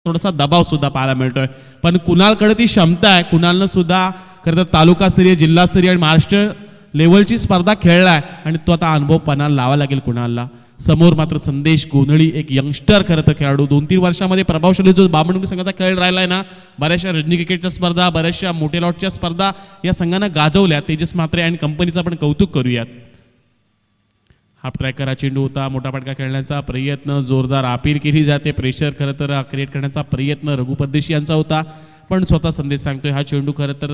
थोडासा दबाव सुद्धा पाहायला मिळतोय, पण कुणालकडे ती क्षमता आहे. कुणालनं सुद्धा खरं तर तालुकास्तरीय, जिल्हास्तरीय आणि महाराष्ट्र लेवलची स्पर्धा खेळलाय आणि तो आता अनुभव पणाला लावा लागेल कुणालला. समोर मात्र संदेश गोंधळी, एक यंगस्टर खरं तर खेळाडू, 2-3 वर्षामध्ये प्रभावशाली जो बामणुंगी संघाचा खेळ राहिलाय ना, बऱ्याचशा रणजी क्रिकेटच्या स्पर्धा, बऱ्याचशा मोठे लॉटच्या स्पर्धा या संघानं गाजवल्या. तेजस म्हात्रे आणि कंपनीचं पण कौतुक करूयात. हाफ ट्रॅकर हा चेंडू होता, मोठा फटका खेळण्याचा प्रयत्न, जोरदार अपील केली जाते, प्रेशर खरं तर क्रिएट करण्याचा प्रयत्न रघु परदेशी यांचा होता, पण स्वतः संदेश सांगतोय हा चेंडू खरं तर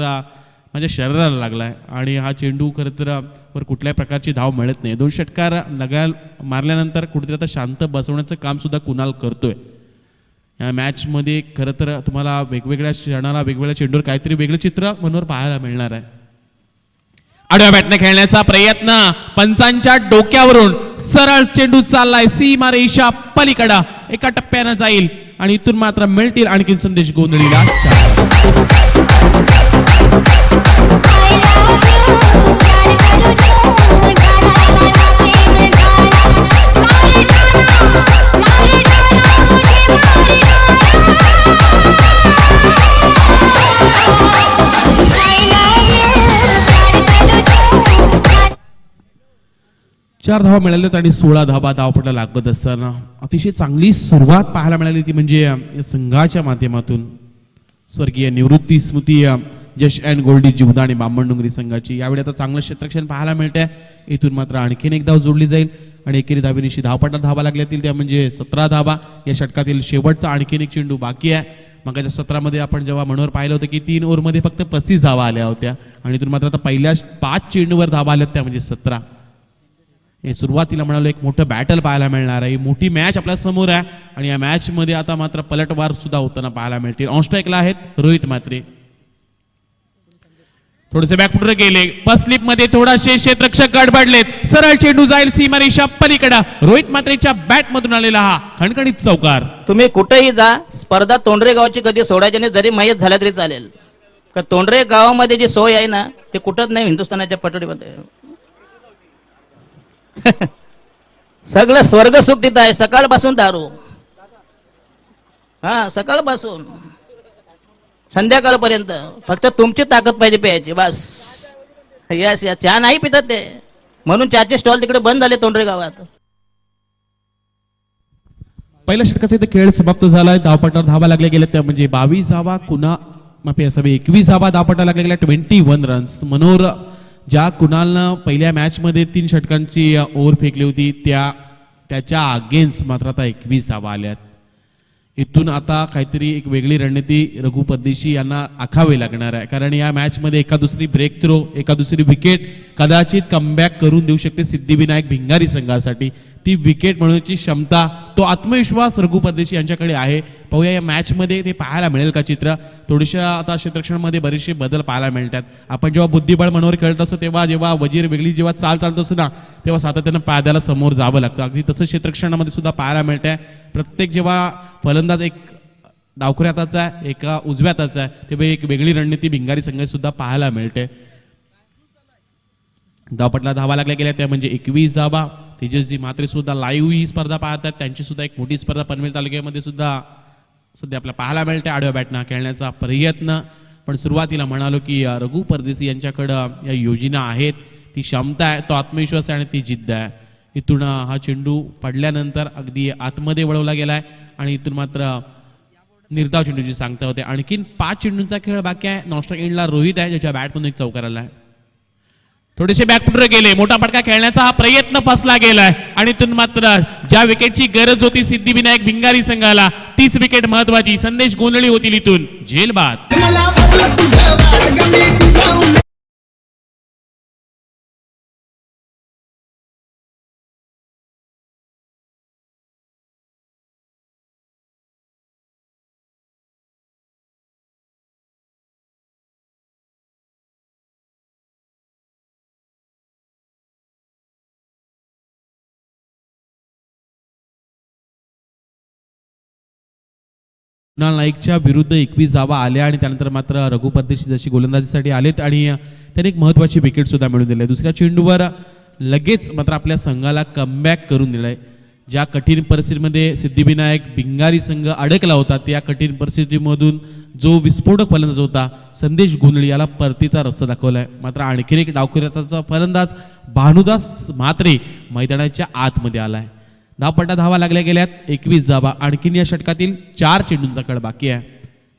माझ्या शरीराला लागलाय आणि हा चेंडू खरं तर वर कुठल्याही प्रकारची धाव मिळत नाही. 2 षटकार मारल्यानंतर कुठेतरी आता शांत बसवण्याचं काम सुद्धा कुणाल करतोय. या मॅचमध्ये खरं तर तुम्हाला वेगवेगळ्या क्षणाला वेगवेगळ्या चेंडूवर काहीतरी वेगळं चित्र मनोर पाहायला मिळणार आहे. आडव्या बॅटने खेळण्याचा प्रयत्न, पंचांच्या डोक्यावरून सरळ चेंडू चाललाय सीमारेषा पलीकडे, एका टप्प्यानं जाईल आणि इथून मात्र मिळतील आणखी संदेश गोंधळीला 4. चार धावा मिळाल्यात आणि 16 धावा धावपट्टा लागत असताना अतिशय चांगली सुरुवात पाहायला मिळाली ती म्हणजे या संघाच्या माध्यमातून स्वर्गीय निवृत्ती स्मृती जश अँड गोल्डी जीवदानी आणि बामणडोंगरी संघाची. यावेळी आता चांगलं क्षेत्ररक्षण पाहायला मिळतंय. इथून मात्र आणखीन एक धाव जोडली जाईल आणि एकेरी धावेनिशी धावपट्टा धावा लागल्यातील त्या म्हणजे 17 धावा. या षटकातील शेवटचा आणखीन एक चेंडू बाकी आहे. मगाच्या 17 मध्ये आपण जेव्हा मनोर पाहिलं होतं की 3 ओव्हरमध्ये फक्त 35 धावा आल्या होत्या आणि इथून मात्र आता पहिल्या 5 चेंडूवर धावा आल्यात त्या म्हणजे 17. हे सुरुवातीला म्हणालो एक मोठं बॅटल पाहायला मिळणार आहे, मोठी मॅच आपल्या समोर आहे आणि या मॅच मध्ये आता मात्र पलटवार सुद्धा होताना पाहायला मिळतील. ऑन स्ट्राईकला आहेत रोहित म्हात्रे. थोडेसे बॅकफुटर गेले, फर्स्ट स्लिप मध्ये थोडाशे क्षेत्ररक्षक गडबडलेत, सरळ चेंडू जाईल सीमारेषा पलीकडे. रोहित म्हात्रेच्या बॅट मधून आलेला हा खणखणीत चौकार. तुम्ही कुठेही जा, स्पर्धा तोंडरे गावाची कधी सोडायची नाही, जरी मयत झाल्या तरी चालेल. का तोंडरे गावामध्ये जी सोय आहे ना ते कुठंच नाही हिंदुस्थानाच्या पटोडीमध्ये. सगळं स्वर्ग सुख तिथं आहे. सकाळपासून दारू, हा सकाळपासून संध्याकाळपर्यंत फक्त तुमची ताकद पाहिजे प्यायची बस. यस या चहा नाही पितात ते, म्हणून चहाचे स्टॉल तिकडे बंद झाले तोंडरे गावात. पहिल्या षटकाचा इथे खेळ समाप्त झालाय. धावपट्टावर धावा लागल्या गेल्या त्या म्हणजे 22 धावा, कुणा माफी असावी 21 धावा धावपट्टा लागल्या गेल्या 21 रन्स. मनोर ज्या कुणालनं पहिल्या मॅच मध्ये 3 षटकांची ओव्हर फेकली होती त्याच्या अगेन्स्ट मात्र आता 21 धावा आल्यात. इथून आता काहीतरी एक वेगळी रणनीती रघु परदेशी यांना आखावी लागणार आहे, कारण या मॅच मध्ये एका दुसरी ब्रेक थ्रो, एका दुसरी विकेट कदाचित कमबॅक करून देऊ शकते सिद्धिविनायक भिंगारी संघासाठी. ती विकेट मिळवण्याची क्षमता, तो आत्मविश्वास रघु परदेशी यांच्याकडे आहे. पाहूया या मॅच मध्ये ते पाहायला मिळेल का चित्र. थोडीशा आता क्षेत्ररक्षणामध्ये बरेचसे बदल पाहायला मिळतात. आपण जेव्हा बुद्धिबळ मनोर खेळत असतो तेव्हा जेव्हा वजीर वेगळी जेव्हा चाल चालत असतो ना तेव्हा सातत्यानं पायद्याला समोर जावं लागतं. अगदी तसं क्षेत्ररक्षणामध्ये सुद्धा पाहायला मिळतंय. प्रत्येक जेव्हा फलंदाज एक डावखुऱ्या हाताचा आहे, एका उजव्या हाताचा आहे, तेव्हा एक वेगळी रणनीती भिंगारी संघात सुद्धा पाहायला मिळते. धावपट्टा धावा लागल्या गेल्या त्या म्हणजे 21 धावा. तेजसजी म्हात्रे सुद्धा लाईव्ह ही स्पर्धा पाहतात, त्यांची सुद्धा एक मोठी स्पर्धा पनवेल तालुक्यामध्ये सुद्धा सध्या आपल्याला पाहायला मिळते. आडव्या बॅटनं खेळण्याचा प्रयत्न, पण सुरुवातीला म्हणालो की रघु परदेशी यांच्याकडं या योजना आहेत, ती क्षमता आहे, तो आत्मविश्वास आहे आणि ती जिद्द आहे. इथून हा चेंडू पडल्यानंतर अगदी आतमध्ये वळवला गेलाय आणि इथून मात्र निर्धाव चेंडूची सांगता होते. आणखीन 5 चेंडूंचा खेळ बाकी आहे. नॉस्ट्राईक एंडला रोहित आहे ज्याच्या बॅटमधून एक चौकार आला आहे. थोडेसे बॅकफुटर गेले, मोठा फटका खेळण्याचा हा प्रयत्न फसला गेलाय आणि इथून मात्र ज्या विकेटची गरज होती सिद्धिविनायक भिंगारी संघाला तीच विकेट महत्वाची. संदेश गोंधळी होतील इथून झेलबाद. कुणाल नाईकच्या विरुद्ध 21 धावा आल्या आणि त्यानंतर मात्र रघु परदेशी जशी गोलंदाजीसाठी आलेत आणि त्यांनी एक महत्वाची विकेट सुद्धा मिळवून दिली. दुसऱ्या चेंडूवर लगेच मात्र आपल्या संघाला कमबॅक करून दिलाय. ज्या कठीण परिस्थितीमध्ये सिद्धिविनायक भिंगारी संघ अडकला होता त्या कठीण परिस्थितीमधून जो विस्फोटक फलंदाज होता संदेश गुंदळी याला परतीचा रस्ता दाखवलाय. मात्र आणखी एक डावखुऱ्याचा फलंदाज भानुदास म्हात्रे मैदानाच्या आतमध्ये आलाय. धावपट्टा धावा लागल्या गेल्यात 21 धावा. आणखीन या षटकातील 4 चेंडूंचा खेळ बाकी आहे.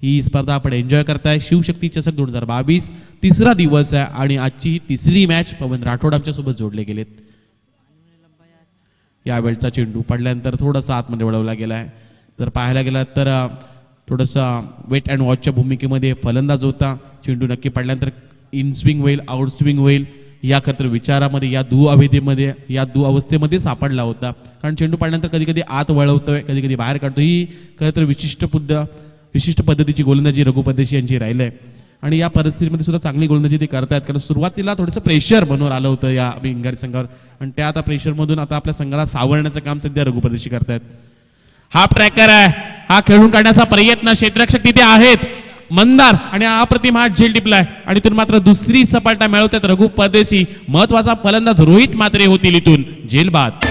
ही स्पर्धा आपण एन्जॉय करताय. शिवशक्ती चषक 2022 तिसरा दिवस आहे आणि आजची ही तिसरी मॅच पवन राठोड आमच्या सोबत जोडले गेलेत. यावेळचा चेंडू पडल्यानंतर थोडासा आतमध्ये वळवला गेलाय. जर पाहायला गेला तर थोडंसा वेट अँड वॉचच्या भूमिकेमध्ये फलंदाज होता. चेंडू नक्की पडल्यानंतर इन स्विंग होईल आउट स्विंग होईल या खतर विचारामध्ये या दु अवस्थेमध्ये सापडला होता. कारण चेंडू पडल्यानंतर कधी कधी आत वळवतोय कधी कधी बाहेर काढतो. ही खरं तर विशिष्ट पद्धतीची गोलंदाजी रघुपदेशी यांची राहिली आहे आणि या परिस्थितीमध्ये सुद्धा चांगली गोलंदाजी ते करतायत. कारण सुरुवातीला थोडंसं प्रेशर बनवून आलं होतं या भिंगारी संघावर आणि त्या आता प्रेशरमधून आता आपल्या संघाला सावरण्याचं काम सध्या रघुपदेशी करतायत. हा ट्रॅकर आहे. हा खेळून काढण्याचा प्रयत्न क्षेत्ररक्षक तिथे आहेत मंदार आणि अप्रतिम हा झेल टिपलाय आणि इथून मात्र दुसरी सफलता मिळवतात रघु परदेशी. महत्वाचा फलंदाज रोहित मात्रे होतील इथून झेल बाद.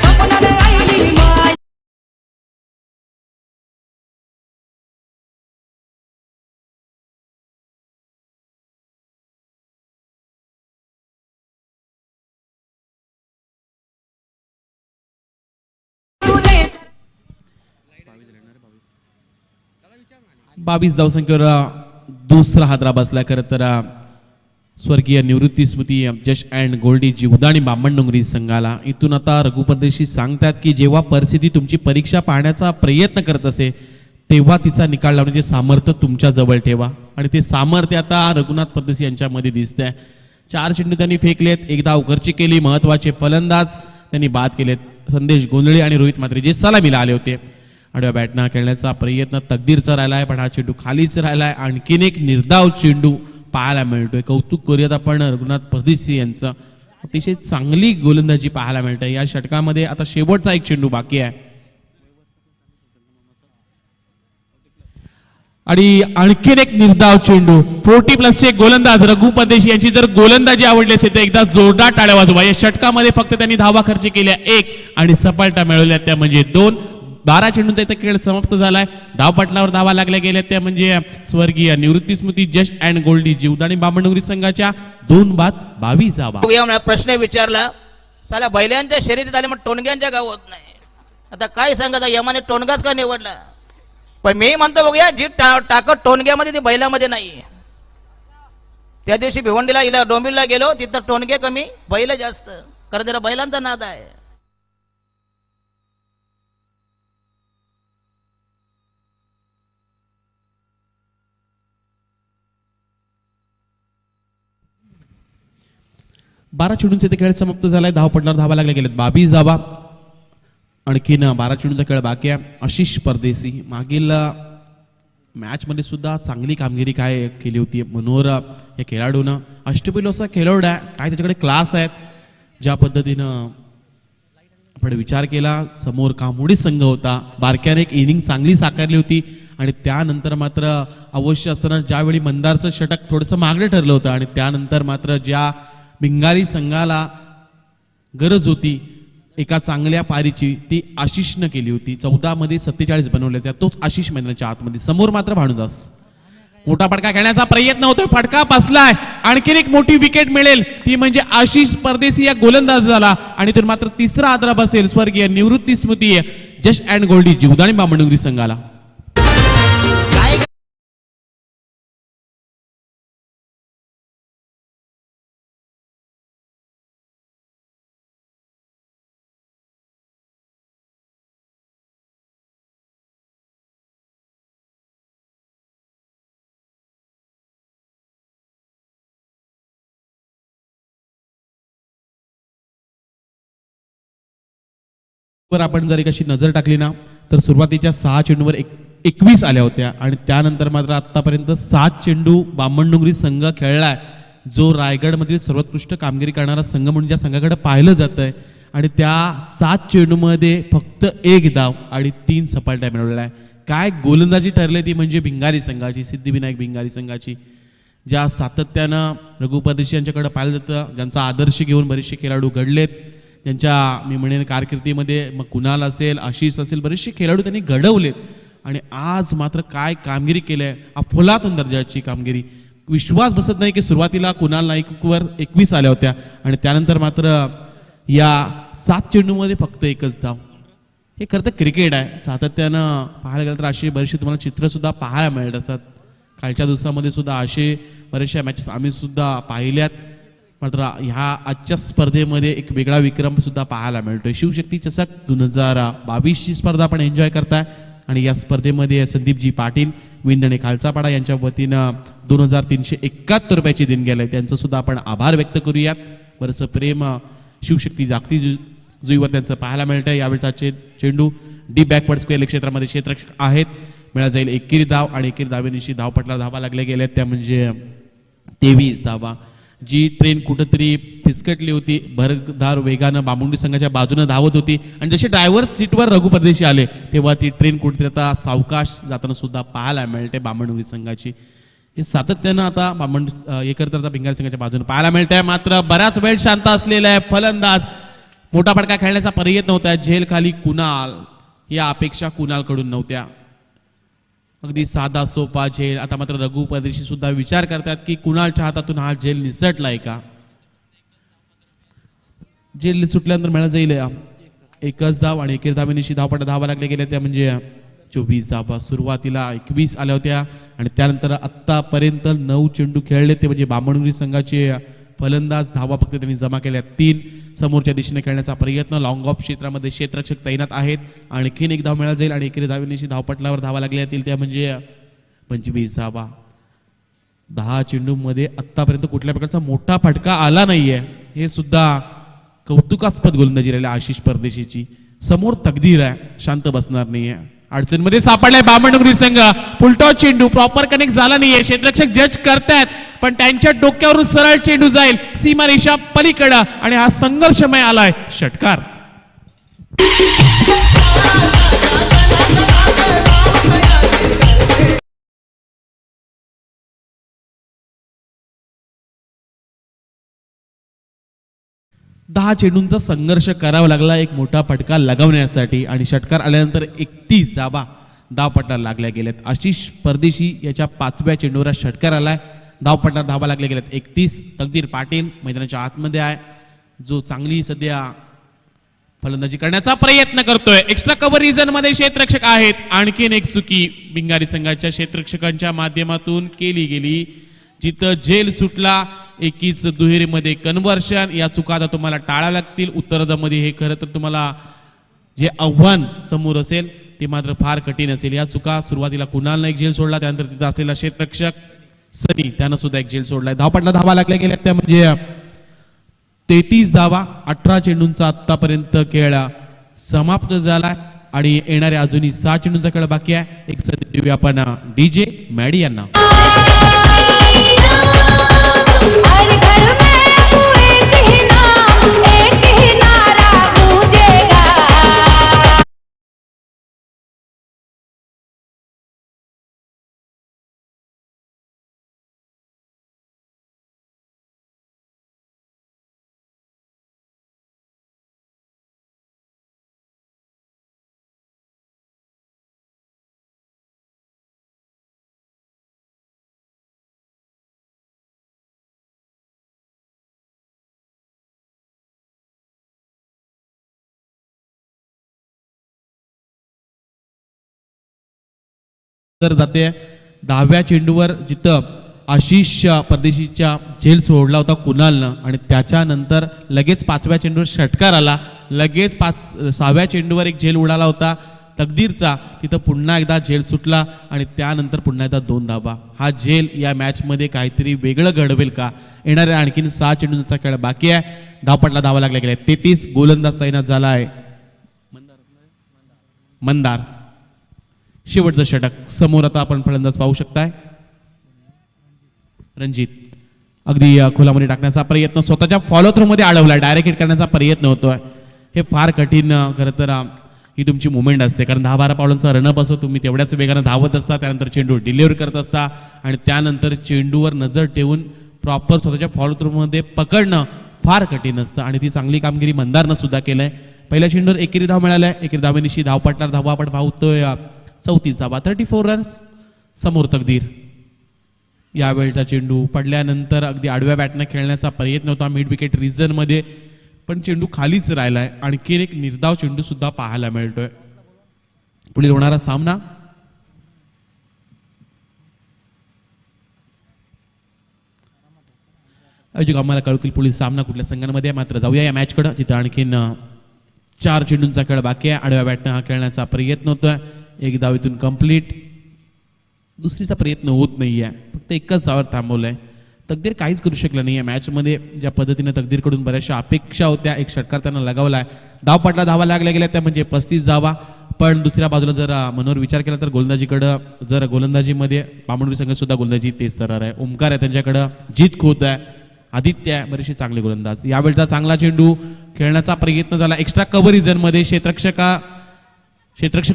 बावीस धावसंख्येवर दुसरा हादरा बसला. खरं तर स्वर्गीय निवृत्ती स्मृती जश अँड गोल्डी जीवदानी बामणडोंगरी संघाला. इथून आता रघुपदेशी सांगतात की जेव्हा परिस्थिती तुमची परीक्षा पाहण्याचा प्रयत्न करत असे तेव्हा तिचा निकाल लावण्याचे सामर्थ्य तुमच्या जवळ ठेवा आणि ते सामर्थ्य आता रघुनाथ परदेशी यांच्यामध्ये दिसतंय. 4 चेंडू त्यांनी फेकलेत. एक धाव घरची केली. महत्वाचे फलंदाज त्यांनी बाद केलेत. संदेश गोंधळे आणि रोहित मात्रे जे सलामीला आले होते. आडव्या बॅटना खेळण्याचा प्रयत्न तकदीरचा राहिलाय पण हा चेंडू खालीच राहिलाय. आणखीन एक निर्धाव चेंडू पाहायला मिळतोय. कौतुक करूयात आपण रघुनाथ परदेशी यांचं. अतिशय चांगली गोलंदाजी पाहायला मिळते या षटकामध्ये. आता शेवटचा एक चेंडू बाकी आहे आणि आणखीन एक निर्धाव चेंडू. 40+ चे गोलंदाज रघु परदेशी यांची जर गोलंदाजी आवडली असेल तर एकदा जोरदार टाळ्या वाजवा. या षटकामध्ये फक्त त्यांनी धावा खर्च केल्या 1 आणि सफलता मिळवल्या त्या म्हणजे 2. 12 चेंडूंचा इथे खेळ समाप्त झालाय. धावपटलावर धावा लागल्या गेल्या त्या म्हणजे स्वर्गीय निवृत्ती स्मृती जश अँड गोल्डी जीवदानी बामणडोंगरी संघाच्या 2 बाद 22 धावा. प्रश्न विचारला साला बैलांच्या शर्यतीत आले मग टोणग्यांच्या गाव होत नाही. आता काय सांगता यमाने टोणगाच का निवडला. पण मी म्हणतो बघूया जी ताकद टोणग्यामध्ये ती बैलामध्ये नाही. त्या दिवशी भिवंडीला इला डोंबिवलीला गेलो तिथं टोणगे कमी बैल जास्त. कारण त्याला बैलांचा नाद आहे. बारा चेंडूंचे ते खेळ समाप्त झालाय. धावपटलावर धावा लागल्या गेल्यात 22 धावा. आणखीन 12 चेंडूंचा खेळ बाकी आहे. आशिष परदेशी मागील मॅच मध्ये सुद्धा चांगली कामगिरी काय केली होती. मनोहर या खेळाडूनं अष्टपैलू असा खेळाडू आहे. काय त्याच्याकडे क्लास आहेत. ज्या पद्धतीनं आपण विचार केला समोर कामोडी संघ होता. बारक्याने एक इनिंग चांगली साकारली होती आणि त्यानंतर मात्र अवश्य असताना ज्यावेळी मंदारचं षटक थोडंसं मागणं ठरलं होतं आणि त्यानंतर मात्र ज्या भिंगारी संघाला गरज होती एका चांगल्या पारीची ती आशिषनं केली होती. 14 मध्ये 47 बनवले त्या तोच आशिष मैदानाच्या आतमध्ये. समोर मात्र भानुदास. मोठा फटका खेळण्याचा प्रयत्न होतोय. फटका बसलाय. आणखीन एक मोठी विकेट मिळेल ती म्हणजे आशिष परदेशी या गोलंदाजाला आणि तर मात्र तिसरा आदरा बसेल स्वर्गीय निवृत्ती स्मृती जश अँड गोल्डी जीवदानी बामणडोंगरी संघाला. वर आपण जर एक अशी नजर टाकली ना तर सुरुवातीच्या 6 चेंडूवर 21 आल्या होत्या आणि त्यानंतर मात्र आतापर्यंत 7 चेंडू बामणडोंगरी संघ खेळलाय जो रायगडमधील सर्वोत्कृष्ट कामगिरी करणारा संघ म्हणून ज्या संघाकडे पाहिलं जात आहे आणि त्या 7 चेंडूमध्ये फक्त 1 धाव आणि 3 सफलता मिळवलेल्या आहे. काय गोलंदाजी ठरली ती म्हणजे भिंगारी संघाची, सिद्धिविनायक भिंगारी संघाची, ज्या सातत्यानं रघुपदेशी यांच्याकडे पाहिलं जातं, ज्यांचा आदर्श घेऊन बरेचसे खेळाडू घडलेत, त्यांच्या मी म्हणेन कारकिर्दीमध्ये मग कुणाल असेल, आशिष असेल, बरेचसे खेळाडू त्यांनी घडवलेत आणि आज मात्र काय कामगिरी केली आहे, अफलातून दर्जाची कामगिरी. विश्वास बसत नाही की सुरुवातीला कुणाल नाईकवर 21 आल्या होत्या आणि त्यानंतर मात्र या 7 चेंडूमध्ये फक्त एकच धाव. हे खरं तर क्रिकेट आहे, सातत्यानं पाहायला गेलं तर अशी बरीचशी तुम्हाला चित्रसुद्धा पाहायला मिळत असतात. कालच्या दिवसामध्ये सुद्धा असे बरेचशा मॅचेस आम्ही सुद्धा पाहिल्यात. मात्र ह्या आजच्या स्पर्धेमध्ये एक वेगळा विक्रम सुद्धा पाहायला मिळतोय. शिवशक्ती चषक 2022 स्पर्धा आपण एन्जॉय करताय आणि या स्पर्धेमध्ये संदीपजी पाटील विंदणे खालचापाडा यांच्या वतीनं 2371 रुपयाची देणगी आहे. त्यांचं सुद्धा आपण आभार व्यक्त करूयात. बरंचसं प्रेम शिवशक्ती जागती जुईवर त्यांचं पाहायला मिळतंय. यावेळचा चेंडू डीप बॅकवर्ड स्क्वेअर क्षेत्रामध्ये क्षेत्ररक्षक आहेत. मिळा जाईल एकेरी धाव आणि एकेरी धावेनिशी धावपटला धावा लागल्या गेल्या त्या म्हणजे 23 धावा. जी ट्रेन कुठंतरी फिसकटली होती, भरधार वेगानं बामुंडी संघाच्या बाजूने धावत होती आणि जसे ड्रायव्हर सीटवर रघु परदेशी आले तेव्हा ती ट्रेन कुठेतरी आता सावकाश जाताना सुद्धा पाहायला मिळते बामणुंगी संघाची. हे सातत्यानं आता हे करत आता भिंगारी संघाच्या बाजूने पाहायला मिळतंय. मात्र बराच वेळ शांत असलेला आहे फलंदाज. मोठा फटका खेळण्याचा प्रयत्न होता, झेल खाली कुणाल, या अपेक्षा कुणालकडून नव्हत्या. अगदी साधा सोपा झेल. आता मात्र रघु परदेशी सुद्धा विचार करतात की कुणालच्या हातातून हा झेल निसटलाय का. झेल सुटल्यानंतर मिळत जाईल एकच धाव आणि एकेरी धावेनिशी धावपट धावा लागल्या गेल्या त्या म्हणजे 24 धावा. सुरुवातीला 21 आल्या होत्या आणि त्यानंतर आत्तापर्यंत 9 चेंडू खेळले ते म्हणजे बामणुंगी संघाचे फलंदाज धावा फक्त त्यांनी जमा केल्या 3. समोरच्या दिशेने खेळण्याचा प्रयत्न. लॉंग ऑफ क्षेत्रामध्ये क्षेत्ररक्षक तैनात आहेत. आणखीन एक धाव मिळाला जाईल आणि एकेरी धावेनिशी धावपटलावर धावा लागल्या येतील त्या म्हणजे 25 धावा. 10 चेंडूमध्ये आत्तापर्यंत कुठल्या प्रकारचा मोठा फटका आला नाहीये. हे सुद्धा कौतुकास्पद गोलंदाजी राहिली आशिष परदेशीची. समोर तकदीर आहे, शांत बसणार नाहीये. अडचणीमध्ये सापडलाय बामणुंगी संघ. फुलटॉस चेंडू प्रॉपर कनेक्ट झाला नाहीये. क्षेत्ररक्षक जज करतायत पण त्यांच्या डोक्यावरून सरळ चेंडू जाईल सीमारेषा पलीकडे आणि हा संघर्षमय आलाय षटकार. दहा चेंडूंचा संघर्ष करावा लागला एक मोठा फटका लगावण्यासाठी आणि षटकार आल्यानंतर 31 धावा धावपटाला लागल्या गेल्यात. आशिष परदेशी याच्या 5व्या चेंडूवर षटकार आलाय. धावपटाला धावा लागल्या गेल्यात 31. तकदीर पाटील मैदानाच्या आतमध्ये आहे जो चांगली सध्या फलंदाजी करण्याचा प्रयत्न करतोय. एक्स्ट्रा कव्हर रिजन मध्ये क्षेत्ररक्षक आहेत. आणखीन एक चुकी भिंगारी संघाच्या क्षेत्ररक्षकांच्या माध्यमातून केली गेली. जिथं झेल सुटला एकीच दुहेरीमध्ये कन्व्हर्शन. या चुका आता तुम्हाला टाळाव्या लागतील. उत्तरार्धामध्ये हे खरं तर तुम्हाला जे आव्हान समोर असेल ते मात्र फार कठीण असेल. या चुका सुरुवातीला कुणालनं एक झेल सोडला, त्यानंतर तिथं असलेला क्षेत्ररक्षक सनी त्यानं सुद्धा एक झेल सोडलाय. धावपटला धावा लागल्या गेल्या त्या म्हणजे 33 धावा. 18 चेंडूंचा आतापर्यंत खेळ समाप्त झाला आणि येणाऱ्या अजूनही 6 चेंडूंचा खेळ बाकी आहे. एक संधी देऊया आपण डीजे मॅडी यांना. तर जाते 10व्या चेंडूवर जिथं आशिष परदेशीच्या झेल सोडला होता कुणालनं आणि त्याच्यानंतर लगेच 5व्या चेंडूवर षटकार आला. लगेच 6व्या चेंडूवर एक झेल उडाला होता तकदीरचा. तिथं पुन्हा एकदा झेल सुटला आणि त्यानंतर पुन्हा एकदा 2 धावा. हा झेल या मॅच मध्ये काहीतरी वेगळं घडवेल का. येणाऱ्या आणखीन 6 चेंडूंचा खेळ बाकी आहे. धावपटला धावा लागल्या गेल्या 33. गोलंदाज तैनात झाला आहे मंदार. शेवटचं षटक समोर आता आपण फलंदाज पाहू शकताय रणजित. अगदी खोलामध्ये टाकण्याचा प्रयत्न स्वतःच्या फॉलो थ्रू मध्ये अडवलाय. डायरेक्ट हिट करण्याचा प्रयत्न होतोय. हे फार कठीण खरं तर ही तुमची मुवमेंट असते कारण 10-12 पावलांचा रनअप असो. तुम्ही तेवढ्याच वेगानं धावत असता, त्यानंतर चेंडू डिलिव्हर करत असता आणि त्यानंतर चेंडूवर नजर ठेवून प्रॉपर स्वतःच्या फॉलो थ्रू मध्ये पकडणं फार कठीण असतं आणि ती चांगली कामगिरी मंदारनं सुद्धा केलंय. पहिल्या चेंडूवर एकेरी धाव मिळाल्या, एकेरी धावेनिशी धाव पडणार, धावा आपण पाहतोय 34 धावा, 34 रन्स समोर तकदीर. यावेळचा चेंडू पडल्यानंतर अगदी आडव्या बॅटनं खेळण्याचा प्रयत्न होता मिड विकेट रिजन मध्ये, पण चेंडू खालीच राहिलाय. आणखीन एक निर्धाव चेंडू सुद्धा पाहायला मिळतोय. पुढील होणारा सामना अजून आम्हाला कळतील पुढील सामना कुठल्या संघांमध्ये. मात्र जाऊया या मॅचकडे, जिथं आणखीन 4 चेंडूंचा खेळ बाकी आहे. आडव्या बॅटनं हा खेळण्याचा प्रयत्न होतोय, एक धावेतून कंप्लीट, दुसरीचा प्रयत्न होत नाहीये, फक्त एकच धावावर थांबवलंय. तकदीर काहीच करू शकलं नाहीये मॅचमध्ये. ज्या पद्धतीने तकदीरकडून बऱ्याचशा अपेक्षा होत्या, एक षटकार त्यांना लगावलाय, धाव पडला, धावा लागल्या गेल्या त्या म्हणजे 35 धावा. पण दुसऱ्या बाजूला जर मनोर विचार केला तर गोलंदाजीकडं, जर गोलंदाजीमध्ये बामणुरी संघ सुद्धा गोलंदाजी तेज सरळ आहे. ओमकार आहे त्यांच्याकडं, जीत खोत आहे, आदित्य आहे, बरेचसे चांगले गोलंदाज. यावेळचा चांगला चेंडू खेळण्याचा प्रयत्न झाला एक्स्ट्रा कव्हर रिजन मध्ये, क्षेत्ररक्षक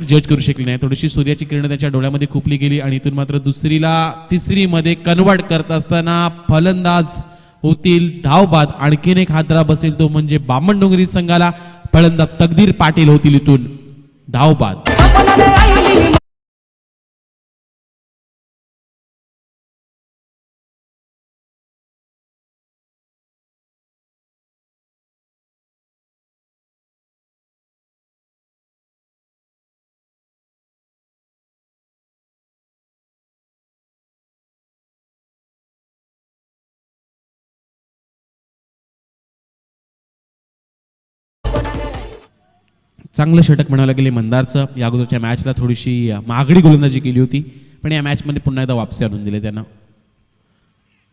जज करू शकले नाही. थोडीशी सूर्याची किरण त्याच्या डोळ्यामध्ये खुपली गेली आणि इथून मात्र दुसरीला तिसरी मध्ये कन्वर्ट करत असताना फलंदाज होतील धावबाद. आणखीन एक हादरा बसेल तो म्हणजे बामणडोंगरी संघाला. फलंदाज तकदीर पाटील होतील इथून धावबाद. चांगलं षटक म्हणावं गेले मंदारचं. या अगोदरच्या मॅचला थोडीशी महागडी गोलंदाजी केली होती, पण या मॅचमध्ये पुन्हा एकदा वापसी आणून दिले त्यांना.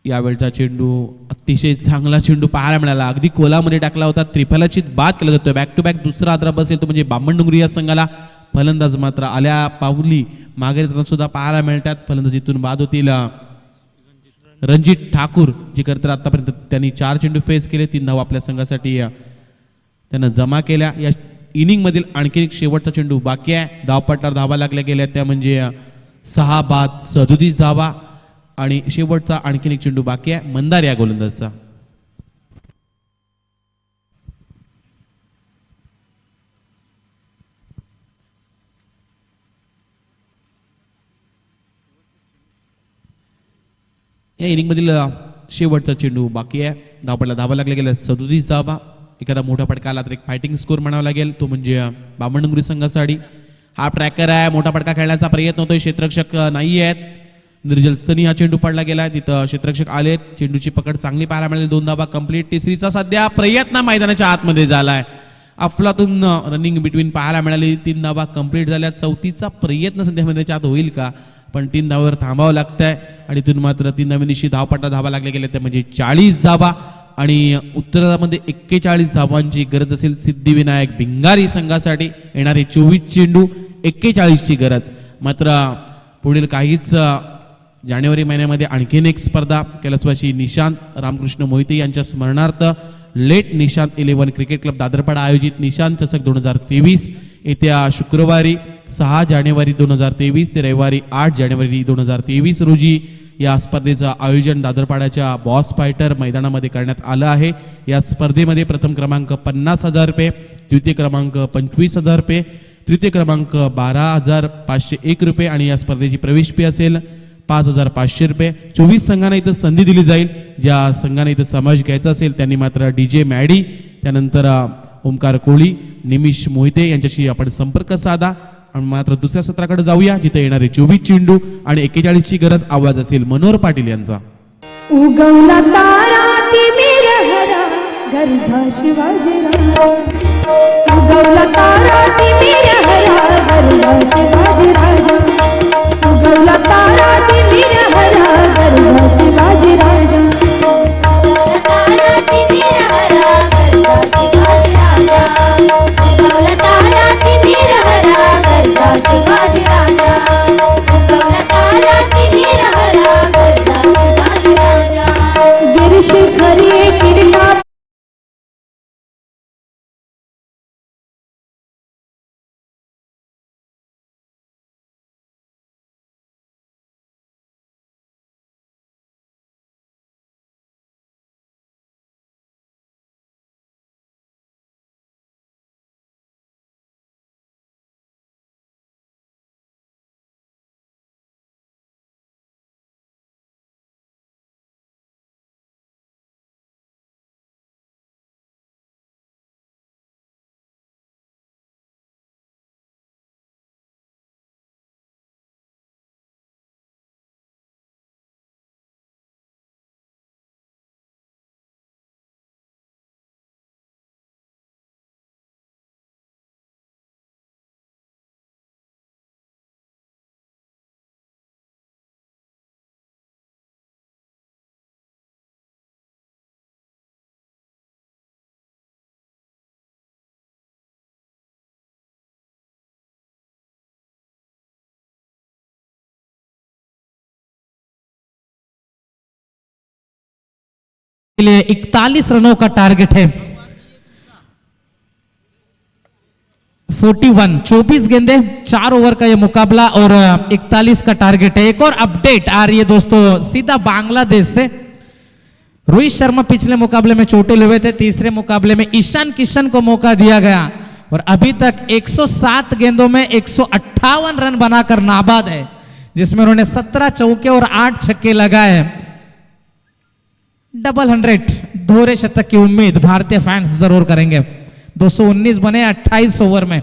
यावेळचा चेंडू अतिशय चांगला चेंडू पाहायला मिळाला, अगदी कोलामध्ये टाकला होता, त्रिफलाची बाद केला जातोय. बॅक टू बॅक दुसरा आदरा बसेल तो म्हणजे बामणडोंगरी या संघाला. फलंदाज मात्र आल्या पावली मागे सुद्धा पाहायला मिळतात. फलंदाजीतून बाद होतील रणजित ठाकूर, जे करतात आतापर्यंत त्यांनी 4 चेंडू फेस केले, 3 धावा आपल्या संघासाठी त्यांना जमा केल्या. या इनिंग मधील आणखी एक शेवटचा चेंडू बाकी आहे, धावपट्टावर धावा लागल्या गेल्या त्या म्हणजे 6 बाद 37 धावा. आणि शेवटचा आणखीन एक चेंडू बाकी आहे मंदार या गोलंदाजचा. या इनिंग मधील शेवटचा चेंडू बाकी आहे, धावपट्टा धावा लागल्या गेल्या 37 धावा. एखादा मोठा फटका आला तर एक फायटिंग स्कोर म्हणावा लागेल, तो म्हणजे बामणडोंगरी संघासाठी. हा ट्रॅकर आहे, मोठा फटका खेळण्याचा प्रयत्न होतोय, क्षेत्ररक्षक नाही आहेत. निर्जल स्तनी हा चेंडू पडला गेला, तिथं क्षेत्ररक्षक आलेत. चेंडूची पकड चांगली पाहायला मिळाली, 2 धावा कंप्लीट. तिसरीचा सध्या प्रयत्न मैदानाच्या आतमध्ये झालाय, अफलातून रनिंग बिटवीन पाहायला मिळाली, 3 धावा कंप्लीट झाल्या. 4थीचा प्रयत्न सध्या मैदानाच्या आत होईल का, पण 3 धावावर थांबावं लागतंय. आणि इथून मात्र 3 धावांनिशी धावपट्टा धावा लागल्या गेल्या त्या म्हणजे 40 धावा. आणि उत्तरामध्ये 41 धावांची गरज असेल सिद्धिविनायक भिंगारी संघासाठी. येणारे 24 चेंडू 41 ची गरज. मात्र पुढील काहीच जानेवारी महिन्यामध्ये आणखीन एक स्पर्धा कैलासवासी निशांत रामकृष्ण मोहिते यांच्या स्मरणार्थ लेट निशांत 11 क्रिकेट क्लब दादरपाडा आयोजित निशांत चषक 2023 येत्या शुक्रवारी 6 जानेवारी 2023 ते रविवारी 8 जानेवारी 2023 रोजी या स्पर्धेचं आयोजन दादरपाड्याच्या बॉस फायटर मैदानामध्ये करण्यात आलं आहे. या स्पर्धेमध्ये प्रथम क्रमांक 50,000 रुपये, द्वितीय क्रमांक 25,000 रुपये, तृतीय क्रमांक 12,501 रुपये आणि या स्पर्धेची प्रवेश फी असेल 5,500 रुपये. 24 संघांना इथं संधी दिली जाईल. ज्या संघांना इथं समावेश घ्यायचा असेल त्यांनी मात्र DJ मॅडी, त्यानंतर ओमकार कोळी, निमिष मोहिते यांच्याशी आपण संपर्क साधा. आणि मात्र दुसऱ्या सत्राकडे जाऊया, जिथे येणारे 24 चेंडू आणि 41 ची गरज आवाज असेल मनोहर पाटील यांचा. उगवला तारा तिमिर हरा गरजा शिवाजीराव, उगवला तारा तिमिर हरा गरजा शिवाजीराजा, उगवला तारा तिमिर हरा गरजा शिवाजीराजा, उगवला तारा तिमिर हरा गरजा शिवाजीराजा, उगवला तारा तिमिर हरा गरजा शिवाजीराजा, उगवला तारा तिमिर हरा गरजा शिवाजीराजा, गिरीशिखरी किरला के लिए 41 रनों का टारगेट है। 24 गेंदे 4 ओवर का ये मुकाबला और 41 का टारगेट है। एक और अपडेट आ रही है दोस्तों सीधा बांग्लादेश से। रोहित शर्मा पिछले मुकाबले में चोटिल हुए थे, तीसरे मुकाबले में ईशान किशन को मौका दिया गया और अभी तक 107 गेंदों में 158 रन बनाकर नाबाद है, जिसमें उन्होंने 17 चौके और 8 छक्के लगाए। डबल 100 दोहरे शतक की उम्मीद भारतीय फैंस जरूर करेंगे। 219 बने 28 ओवर में।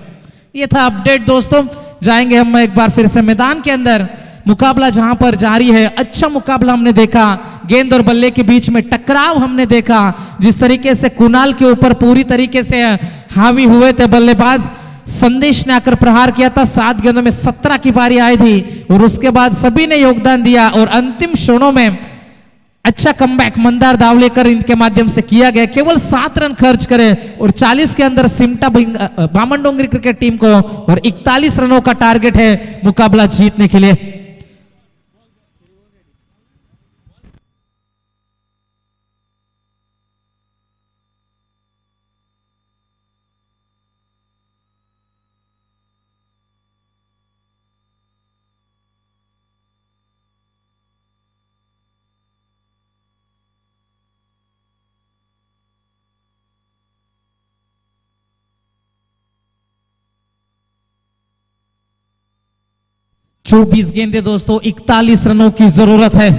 ये था अपडेट दोस्तों। जाएंगे हम एक बार फिर से मैदान के अंदर। मुकाबला जहां पर जारी है, अच्छा मुकाबला हमने देखा, गेंद और बल्ले के बीच में टकराव हमने देखा, जिस तरीके से कुणाल के ऊपर पूरी तरीके से हावी हुए थे बल्लेबाज। संदेश ने आकर प्रहार किया था, 7 गेंदों में 17 की पारी आई थी और उसके बाद सभी ने योगदान दिया और अंतिम क्षणों में अच्छा कमबैक मंदार दावलेकर इनके माध्यम से किया गया। केवल 7 रन खर्च करे और 40 के अंदर सिमटा बामनडोंगरी क्रिकेट टीम को और 41 रनों का टारगेट है मुकाबला जीतने के लिए। चौबीस गेंदे दोस्तों, 41 रनों की जरूरत है।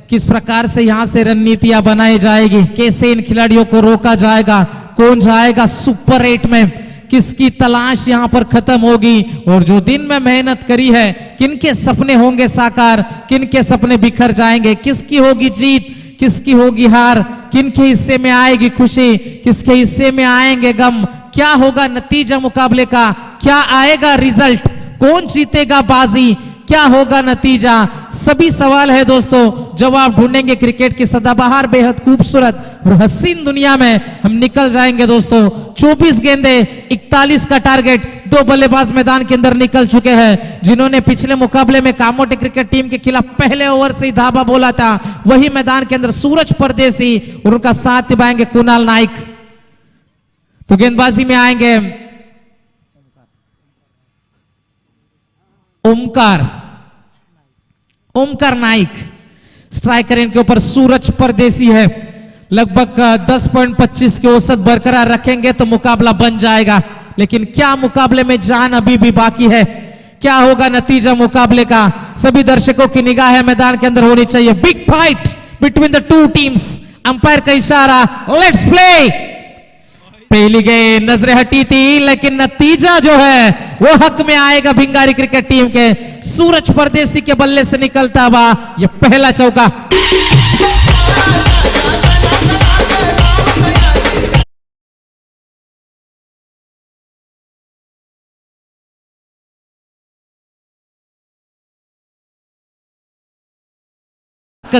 किस प्रकार से यहां से रणनीतियां बनाई जाएगी, कैसे इन खिलाड़ियों को रोका जाएगा, कौन जाएगा सुपर 8 में, किसकी तलाश यहां पर खत्म होगी और जो दिन में मेहनत करी है किनके सपने होंगे साकार, किनके सपने बिखर जाएंगे, किसकी होगी जीत, किसकी होगी हार, किनके हिस्से में आएगी खुशी, किसके हिस्से में आएंगे गम, क्या होगा नतीजा मुकाबले का, क्या आएगा रिजल्ट, कौन जीतेगा बाजी, क्या होगा नतीजा। सभी सवाल है दोस्तों, जवाब ढूंढेंगे क्रिकेट की सदाबहार बेहद खूबसूरत और हसीन दुनिया में हम निकल जाएंगे दोस्तों। 24 गेंदे 41 का टारगेट। 2 बल्लेबाज मैदान के अंदर निकल चुके हैं, जिन्होंने पिछले मुकाबले में कामोटे क्रिकेट टीम के खिलाफ पहले ओवर से ही धावा बोला था, वही मैदान के अंदर सूरज परदेसी और उनका साथ निभाएंगे कुणाल नाइक। तो गेंदबाजी में आएंगे ओमकार नाइक। स्ट्राइकर इनके ऊपर सूरज परदेसी है। लगभग 10.25 के औसत बरकरार रखेंगे तो मुकाबला बन जाएगा, लेकिन क्या मुकाबले में जान अभी भी बाकी है, क्या होगा नतीजा मुकाबले का, सभी दर्शकों की निगाह मैदान के अंदर होनी चाहिए। Big fight between the 2 teams. Umpire का इशारा, लेट्स प्ले। पहली गेंद नजरें हटी थी, लेकिन नतीजा जो है वो हक में आएगा भिंगारी क्रिकेट टीम के। सूरज परदेसी के बल्ले से निकलता हुआ ये पहला चौका।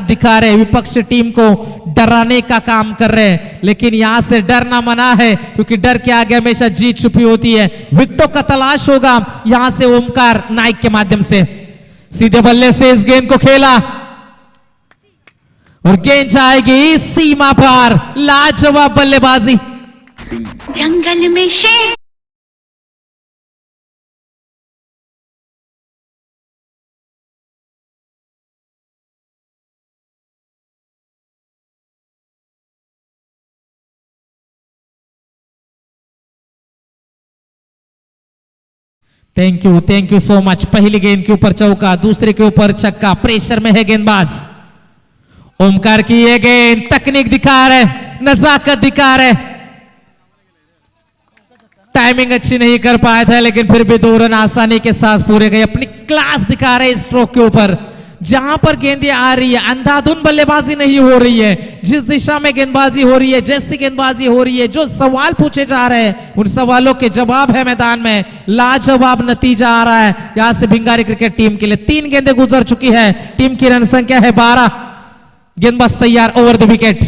दिखा रहे, विपक्ष टीम को डराने का काम कर रहे हैं, लेकिन यहां से डरना मना है, क्योंकि डर के आगे हमेशा जीत छुपी होती है। विकेटों का तलाश होगा यहां से ओमकार नाइक के माध्यम से। सीधे बल्ले से इस गेंद को खेला और गेंद जाएगी सीमा पार। लाजवाब बल्लेबाजी। जंगल में शेर। Thank you so much. पहली गेंद के ऊपर चौका, दूसरे के ऊपर छक्का। प्रेशर में है गेंदबाज। ओमकार की ये गेंद तकनीक दिखा रहे, नजाकत दिखा रहे। टाइमिंग अच्छी नहीं कर पाया था, लेकिन फिर भी 2 रन आसानी के साथ पूरे गए। अपनी क्लास दिखा रहे स्ट्रोक के ऊपर। जहां पर गेंदें आ रही है, अंधाधुन बल्लेबाजी नहीं हो रही है। जिस दिशा में गेंदबाजी हो रही है, जैसी गेंदबाजी हो रही है, जो सवाल पूछे जा रहे हैं, उन सवालों के जवाब है मैदान में। लाजवाब नतीजा आ रहा है यहां से भिंगारी क्रिकेट टीम के लिए। 3 गेंदें गुजर चुकी है, टीम की रन संख्या है 12। गेंदबाज तैयार, ओवर द विकेट।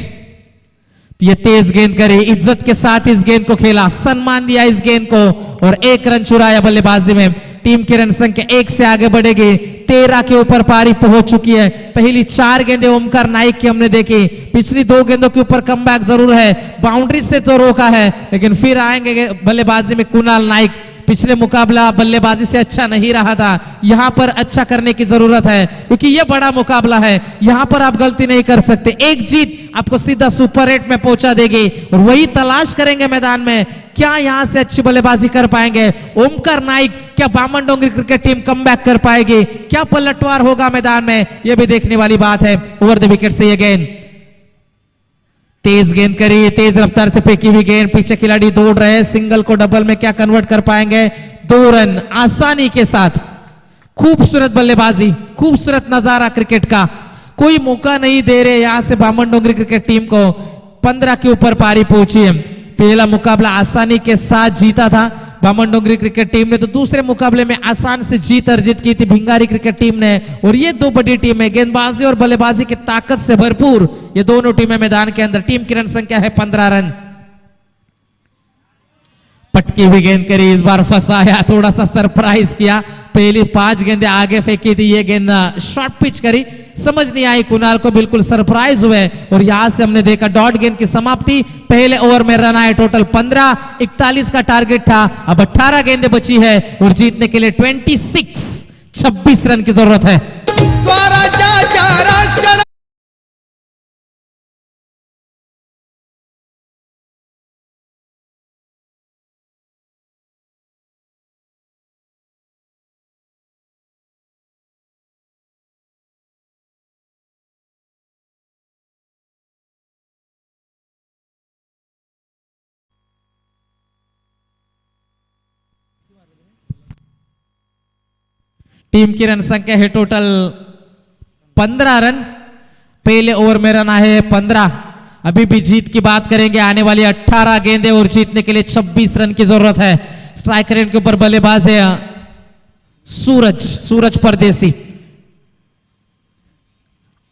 ये तेज गेंद करी, इज्जत के साथ इस गेंद को खेला, सम्मान दिया इस गेंद को और 1 रन चुराया बल्लेबाजी में। टीम की रन संख्या 1 से आगे बढ़ेगी। 13 के ऊपर पारी पहुंच चुकी है। पहली 4 गेंदें ओमकार नाइक की हमने देखी, पिछली 2 गेंदों के ऊपर कमबैक जरूर है, बाउंड्री से तो रोका है, लेकिन फिर आएंगे बल्लेबाजी में कुणाल नाइक। पिछले मुकाबला बल्लेबाजी से अच्छा नहीं रहा था, यहां पर अच्छा करने की जरूरत है क्योंकि यह बड़ा मुकाबला है, यहां पर आप गलती नहीं कर सकते। एक जीत आपको सीधा सुपर 8 में पहुंचा देगी और वही तलाश करेंगे मैदान में, क्या यहां से अच्छी बल्लेबाजी कर पाएंगे ओमकार नाइक, क्या बामन डोंगरी क्रिकेट टीम कमबैक कर पाएगी, क्या पलटवार होगा मैदान में, यह भी देखने वाली बात है। ओवर द विकेट से यह गेंद तेज गेंद करी, तेज रफ्तार से फेंकी हुई गेंद, पीछे खिलाड़ी दौड़ रहे हैं, सिंगल को डबल में क्या कन्वर्ट कर पाएंगे, 2 रन आसानी के साथ। खूबसूरत बल्लेबाजी, खूबसूरत नजारा क्रिकेट का, कोई मौका नहीं दे रहे यहां से बामन डोंगरी क्रिकेट टीम को। 15 के ऊपर पारी पहुंची है। पहला मुकाबला आसानी के साथ जीता था बामन डोंगरी क्रिकेट टीम ने, तो दूसरे मुकाबले में आसान से जीत अर्जित की थी भिंगारी क्रिकेट टीम ने। और ये 2 बड़ी टीम है, गेंदबाजी और बल्लेबाजी की ताकत से भरपूर ये दोनों टीमें मैदान के अंदर। टीम की रन संख्या है 15 रन। पटकी हुई गेंद करी, इस बार फंसाया, थोड़ा सा सरप्राइज किया। पहली 5 गेंदें आगे फेंकी थी, ये गेंद शॉर्ट पिच करी, समझ नहीं आई, कुणाल को बिल्कुल सरप्राइज हुए और यहां से हमने देखा डॉट गेंद की समाप्ति। पहले ओवर में रन आए टोटल 15, 41 का टारगेट था, अब 18 गेंदें बची है और जीतने के लिए 26 रन की जरूरत है। टीम की रन संख्या है टोटल 15 रन। पहले ओवर में रन आए 15। अभी भी जीत की बात करेंगे, आने वाली 18 गेंदें और जीतने के लिए 26 रन की जरूरत है। स्ट्राइक रेट के ऊपर बल्लेबाज है सूरज परदेसी।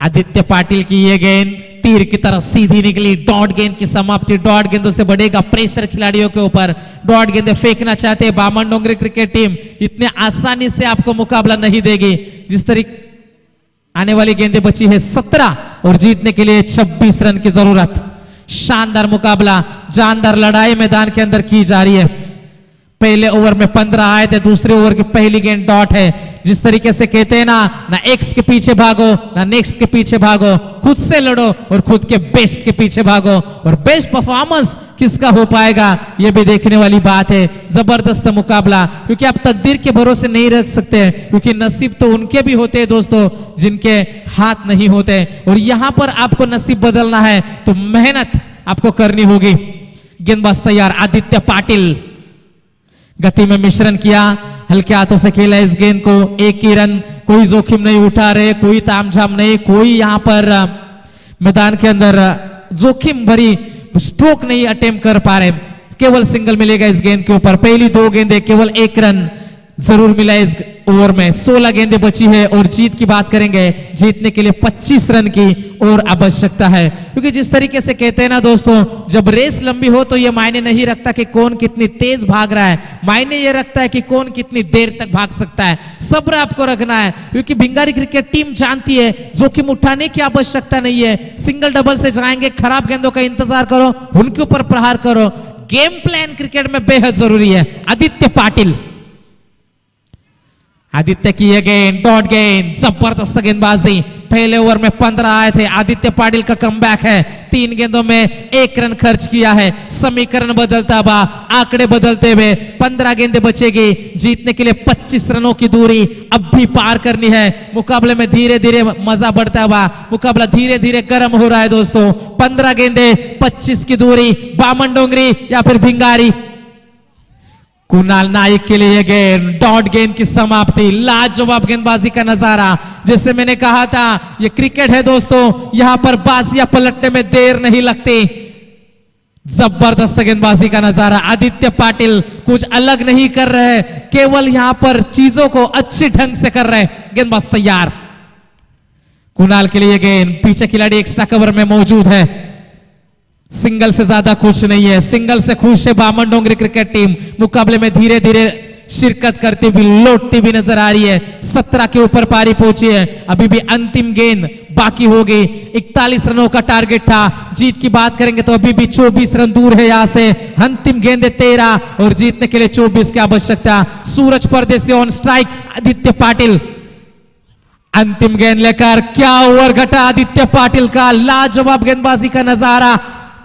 आदित्य पाटिल की यह गेंद तीर की तरह सीधी निकली, डॉट गेंद की समाप्ति। डॉट गेंदों से बढ़ेगा प्रेशर खिलाड़ियों के ऊपर, डॉट गेंदें फेंकना चाहते हैं बामन डोंगरी क्रिकेट टीम, इतने आसानी से आपको मुकाबला नहीं देगी। जिस तरीके आने वाली गेंदें बची है 17 और जीतने के लिए 26 रन की जरूरत। शानदार मुकाबला, जानदार लड़ाई मैदान के अंदर की जा रही है। पहले ओवर में 15 आए थे, दूसरे ओवर की पहली गेंद डॉट है। जिस तरीके से कहते हैं ना एक्स के पीछे भागो ना नेक्स्ट के पीछे भागो, खुद से लड़ो और खुद के बेस्ट के पीछे भागो। और बेस्ट परफॉर्मेंस किसका हो पाएगा ये भी देखने वाली बात है। जबरदस्त मुकाबला, क्योंकि आप तकदीर के भरोसे नहीं रख सकते, क्योंकि नसीब तो उनके भी होते हैं दोस्तों जिनके हाथ नहीं होते। और यहां पर आपको नसीब बदलना है तो मेहनत आपको करनी होगी। गेंदबाज तैयार, आदित्य पाटिल गति में मिश्रण किया, हल्के हाथों से खेला इस गेंद को। एक ही रन, कोई जोखिम नहीं उठा रहे, कोई तामझाम नहीं, कोई यहां पर मैदान के अंदर जोखिम भरी स्ट्रोक नहीं अटेम्प्ट कर पा रहे, केवल सिंगल मिलेगा इस गेंद के ऊपर। पहली 2 गेंदें केवल 1 रन जरूर मिला इस ओवर में। 16 गेंदें बची है और जीत की बात करेंगे, जीतने के लिए 25 रन की और आवश्यकता है। क्योंकि जिस तरीके से कहते हैं ना दोस्तों, जब रेस लंबी हो तो यह मायने नहीं रखता कि कौन कितनी तेज भाग रहा है, मायने यह रखता है कि कौन कितनी देर तक भाग सकता है। सब्र आपको रखना है, क्योंकि भिंगारी क्रिकेट टीम जानती है जोखिम उठाने की आवश्यकता नहीं है। सिंगल डबल से जाएंगे, खराब गेंदों का इंतजार करो, उनके ऊपर प्रहार करो। गेम प्लान क्रिकेट में बेहद जरूरी है। आदित्य पाटिल, आदित्य की यह गेंद डॉट गेंद, जबरदस्त गेंदबाजी। पहले ओवर में 15 आए थे, आदित्य पाटिल का कमबैक है। 3 गेंदों में 1 रन खर्च किया है। समीकरण बदलता हुआ, आंकड़े बदलते हुए 15 गेंदें बचेगी, जीतने के लिए 25 रनों की दूरी अब भी पार करनी है। मुकाबले में धीरे धीरे मजा बढ़ता हुआ, मुकाबला धीरे धीरे गर्म हो रहा है दोस्तों। 15 गेंदें 25 की दूरी, बामन डोंगरी या फिर भिंगारी। कुणाल नाइक के लिए गेंद, डॉट गेंद की समाप्ति। लाजवाब गेंदबाजी का नजारा, जैसे मैंने कहा था ये क्रिकेट है दोस्तों, यहां पर बाजियां पलटने में देर नहीं लगती। जबरदस्त गेंदबाजी का नजारा। आदित्य पाटिल कुछ अलग नहीं कर रहे, केवल यहां पर चीजों को अच्छे ढंग से कर रहे। गेंदबाज तैयार, कुणाल के लिए गेंद, पीछे खिलाड़ी एक्स्ट्रा कवर में मौजूद है। सिंगल से ज्यादा खुश नहीं है, सिंगल से खुश है बामन डोंगरी क्रिकेट टीम। मुकाबले में धीरे धीरे शिरकत करती हुई लौटती भी नजर आ रही है। 17 के ऊपर पारी पहुंची है, अभी भी अंतिम गेंद बाकी होगी। 41 रनों का टारगेट था। जीत की बात करेंगे तो अभी भी 24 रन दूर है यहां से। अंतिम गेंद है 13 और जीतने के लिए 24 की आवश्यकता। सूरज परदेसी ऑन स्ट्राइक, आदित्य पाटिल अंतिम गेंद लेकर, क्या ओवर घटा आदित्य पाटिल का, लाजवाब गेंदबाजी का नजारा।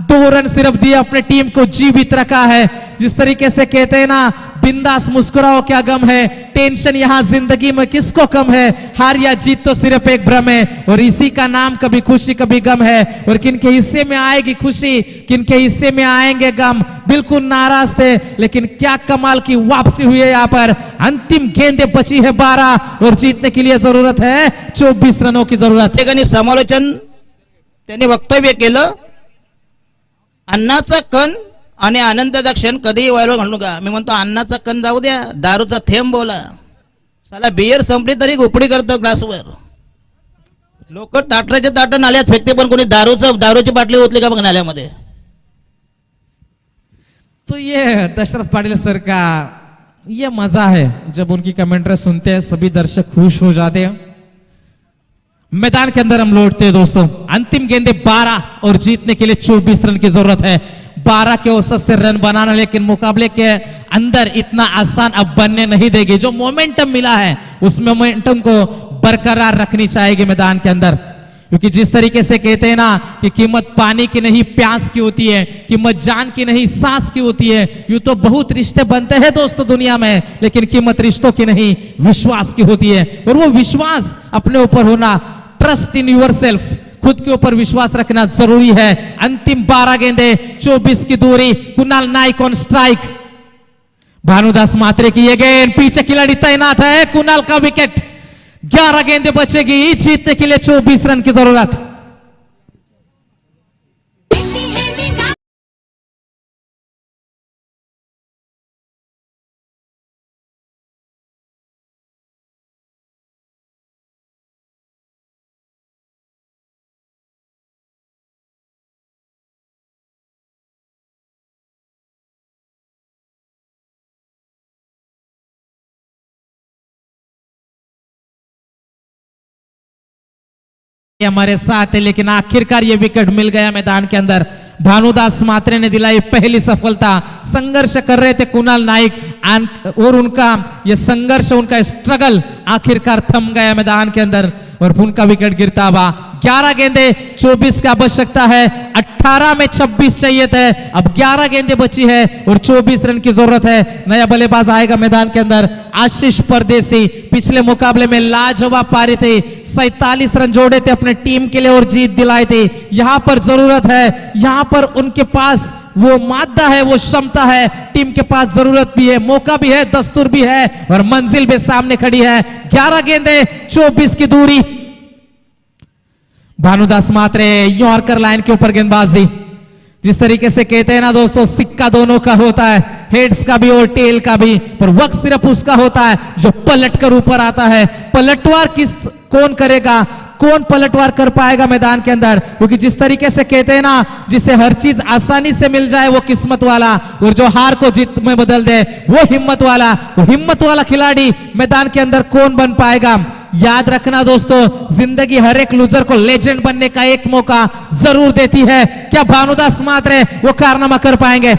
2 रन सिर्फ दिए, अपने टीम को जीवित रखा है। जिस तरीके से कहते हैं ना, बिंदास मुस्कुराओ क्या गम है, टेंशन यहां जिंदगी में किसको कम है, हार या जीत तो सिर्फ एक भ्रम है और इसी का नाम कभी खुशी कभी गम है। और किनके हिस्से में आएगी खुशी, किनके हिस्से में आएंगे गम, बिल्कुल नाराज थे, लेकिन क्या कमाल की वापसी हुई है यहाँ पर। अंतिम गेंदें बची है 12 और जीतने के लिए जरूरत है 24 रनों की जरूरत। ठिकाणी समालोचन त्यांनी वक्तव्य केलं, अन्नाचा कण आणि आनंदाचा क्षण कधीही व्हायला घालू नका. मी म्हणतो अन्नाचा कण जाऊ द्या, दारूचा थेंब बोला. साला बियर संपली तरी घोपडी करतं ग्लासवर. लोक ताटराच्या ताट नाल्यात फेकते, पण कोणी दारूची बाटली ओतली का बघ नाल्यामध्ये. तो ये दशरथ पाटिल सर का ये मजा है, जब उनकी कमेंट्री सुनते हैं सभी दर्शक खुश हो जाते हैं। मैदान के अंदर हम लौटते हैं दोस्तों। अंतिम गेंदे 12 और जीतने के लिए 24 रन की जरूरत है। 12 के औसत से रन बनाना लेकिन मुकाबले के अंदर इतना आसान अब बनने नहीं देगी। जो मोमेंटम मिला है उस मोमेंटम को बरकरार रखनी चाहिए मैदान के अंदर, क्योंकि जिस तरीके से कहते हैं ना कि कीमत पानी की नहीं प्यास की होती है, कीमत जान की नहीं सांस की होती है। यूं तो बहुत रिश्ते बनते हैं दोस्तों दुनिया में, लेकिन कीमत रिश्तों की नहीं विश्वास की होती है। और वो विश्वास अपने ऊपर होना, ट्रस्ट इन यूर सेल्फ, खुद के ऊपर विश्वास रखना जरूरी है। अंतिम 12 गेंदे, 24 की दूरी, कुणाल नाइक ऑन स्ट्राइक। भानुदास मात्रे की ये गेंद, पीछे खिलाड़ी तैनात है, कुणाल का विकेट। 11 गेंदे बचेगी, जीतने के लिए 24 रन की जरूरत। हमारे साथ है, लेकिन आखिरकार ये विकेट मिल गया मैदान के अंदर। भानुदास मात्रे ने दिलाई पहली सफलता। संघर्ष कर रहे थे कुणाल नाइक और उनका ये संघर्ष, उनका स्ट्रगल आखिरकार थम गया मैदान के अंदर और उनका विकेट गिरता हुआ। 11 गेंदे, 24 की आवश्यकता है। 18 में 26 चाहिए थे, अब 11 गेंदे बची है और 24 रन की जरूरत है। नया बल्लेबाज आएगा मैदान के अंदर, आशीष परदेसी। पिछले मुकाबले में लाजवाब पारी थी, 47 रन जोड़े थे अपने टीम के लिए और जीत दिलाई थी। यहां पर जरूरत है, यहां पर उनके पास वो मादा है, वो क्षमता है, टीम के पास जरूरत भी है, मौका भी है, दस्तूर भी है और मंजिल भी सामने खड़ी है। 11 गेंदे, 24 की दूरी। भानुदास मात्रे यॉर्कर लाइन के ऊपर गेंदबाजी। जिस तरीके से कहते हैं ना दोस्तों, सिक्का दोनों का होता है, हेड्स का भी और टेल का भी, पर वक्त सिर्फ उसका होता है जो पलट कर ऊपर आता है। पलटवार कौन करेगा, कौन पलटवार कर पाएगा मैदान के अंदर, क्योंकि जिस तरीके से कहते हैं ना, जिसे हर चीज आसानी से मिल जाए वो किस्मत वाला, और जो हार को जीत में बदल दे वो हिम्मत वाला। वो हिम्मत वाला खिलाड़ी मैदान के अंदर कौन बन पाएगा। याद रखना दोस्तों, जिंदगी हर एक लूजर को लेजेंड बनने का एक मौका जरूर देती है। क्या भानुदास मात्रे वो कारनामा कर पाएंगे?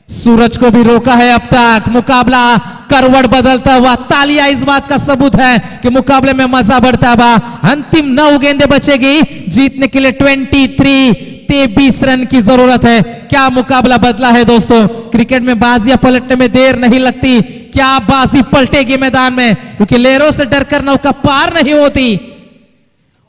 सूरज को भी रोका है अब तक, मुकाबला करवट बदलता हुआ। तालियां इस बात का सबूत है कि मुकाबले में मजा बढ़ता हुआ। अंतिम 9 गेंदें बचेगी, जीतने के लिए 23 रन की जरूरत है। क्या मुकाबला बदला है दोस्तों। क्रिकेट में बाजियां पलटने में देर नहीं लगती। क्या बाजी पलटेगी मैदान में, क्योंकि लहरों से डरकर नौका पार नहीं होती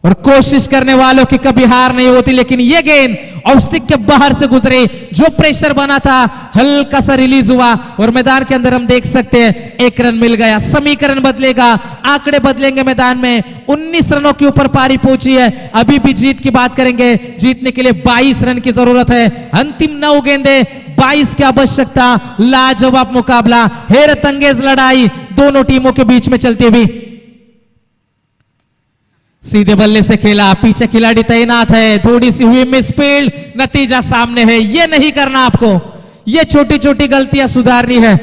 और कोशिश करने वालों की कभी हार नहीं होती। लेकिन यह गेंद ऑब्स्टिक के बाहर से गुजरी, जो प्रेशर बना था हल्का सा रिलीज हुआ और मैदान के अंदर हम देख सकते हैं 1 रन मिल गया। समीकरण बदलेगा, आंकड़े बदलेंगे मैदान में। 19 रनों के ऊपर पारी पहुंची है। अभी भी जीत की बात करेंगे, जीतने के लिए 22 रन की जरूरत है। अंतिम 9 गेंदे, 22 की आवश्यकता। लाजवाब मुकाबला, हैरत अंगेज लड़ाई दोनों टीमों के बीच में चलती हुई। सीधे बल्ले से खेला, पीछे खिलाड़ी तैनात है, थोड़ी सी हुई मिसफील्ड, नतीजा सामने है। ये नहीं करना आपको, ये छोटी छोटी गलतियां सुधारनी है।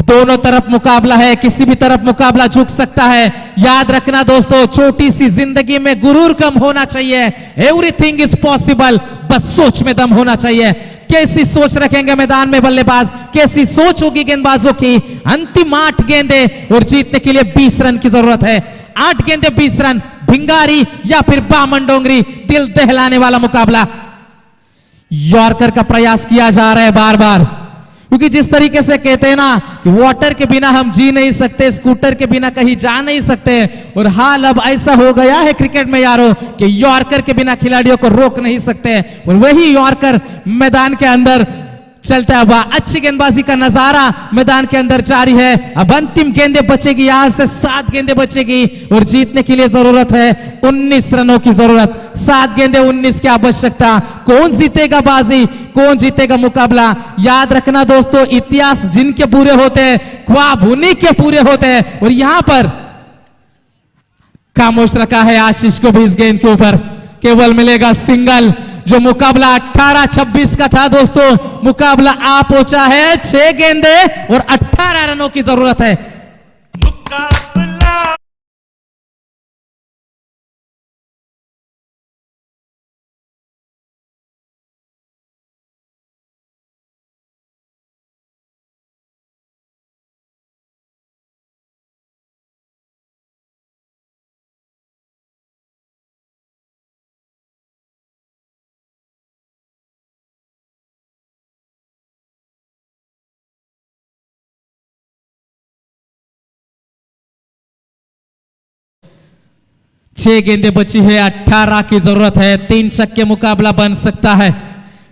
दोनों तरफ मुकाबला है, किसी भी तरफ मुकाबला झुक सकता है। याद रखना दोस्तों, छोटी सी जिंदगी में गुरूर कम होना चाहिए। एवरीथिंग इज पॉसिबल, बस सोच में दम होना चाहिए। कैसी सोच रखेंगे मैदान में बल्लेबाज, कैसी सोच होगी गेंदबाजों की। अंतिम 8 गेंदे और जीतने के लिए 20 रन की जरूरत है। 8 गेंदे 20 रन, भिंगारी या फिर बामन डोंगरी, दिल दहलाने वाला मुकाबला। यॉर्कर का प्रयास किया जा रहा है बार बार, क्योंकि जिस तरीके से कहते हैं ना कि वाटर के बिना हम जी नहीं सकते, स्कूटर के बिना कहीं जा नहीं सकते, और हाल अब ऐसा हो गया है क्रिकेट में यारो कि यॉर्कर के बिना खिलाड़ियों को रोक नहीं सकते। और वही यॉर्कर मैदान के अंदर चलता हुआ, अच्छी गेंदबाजी का नजारा मैदान के अंदर जारी है। अब अंतिम गेंदे बचेगी, यहां से 7 गेंदे बचेगी और जीतने के लिए जरूरत है 19 रनों की जरूरत। 7 गेंदे 19 की आवश्यकता। कौन जीतेगा बाजी, कौन जीतेगा मुकाबला? याद रखना दोस्तों, इतिहास जिनके पूरे होते हैं, ख्वाब उन्हीं के पूरे होते हैं। और यहां पर खामोश रखा है आशीष को भी इस गेंद के ऊपर, केवल मिलेगा सिंगल। जो मुकाबला 18-26 का था दोस्तों, मुकाबला आ पहुंचा है 6 गेंदे और 18 रनों की जरूरत है। छह गेंदें बची है, 18 की जरूरत है। 3 छक्के मुकाबला बन सकता है।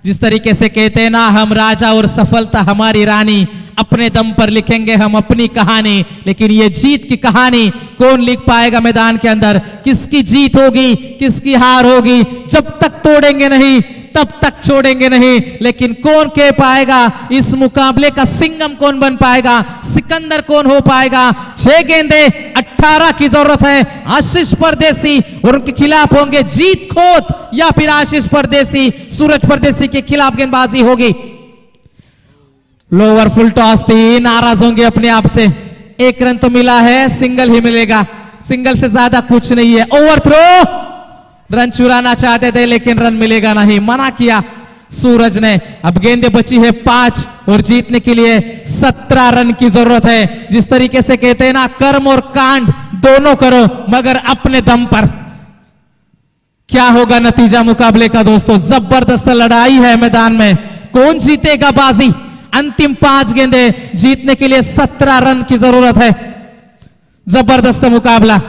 जिस तरीके से कहते हैं ना, हम राजा और सफलता हमारी रानी, अपने दम पर लिखेंगे हम अपनी कहानी। लेकिन ये जीत की कहानी कौन लिख पाएगा मैदान के अंदर? किसकी जीत होगी, किसकी हार होगी? जब तक तोड़ेंगे नहीं तब तक छोड़ेंगे नहीं। लेकिन कौन कह पाएगा इस मुकाबले का सिंघम कौन बन पाएगा, सिकंदर कौन हो पाएगा? 6 गेंदे 18 की जरूरत है। आशीष परदेसी और उनके खिलाफ होंगे जीत खोत या फिर आशीष परदेसी, सूरज परदेसी के खिलाफ गेंदबाजी होगी। लोअर फुल टॉस थी, नाराज होंगे अपने आप से। 1 रन तो मिला है, सिंगल ही मिलेगा, सिंगल से ज्यादा कुछ नहीं है। ओवर थ्रो, रन चुराना चाहते थे लेकिन रन मिलेगा नहीं, मना किया सूरज ने। अब गेंदें बची है 5 और जीतने के लिए 17 रन की जरूरत है। जिस तरीके से कहते हैं ना, कर्म और कांड दोनों करो मगर अपने दम पर। क्या होगा नतीजा मुकाबले का दोस्तों? जबरदस्त लड़ाई है मैदान में, कौन जीतेगा बाजी? अंतिम 5 गेंदे, जीतने के लिए 17 रन की जरूरत है। जबरदस्त मुकाबला,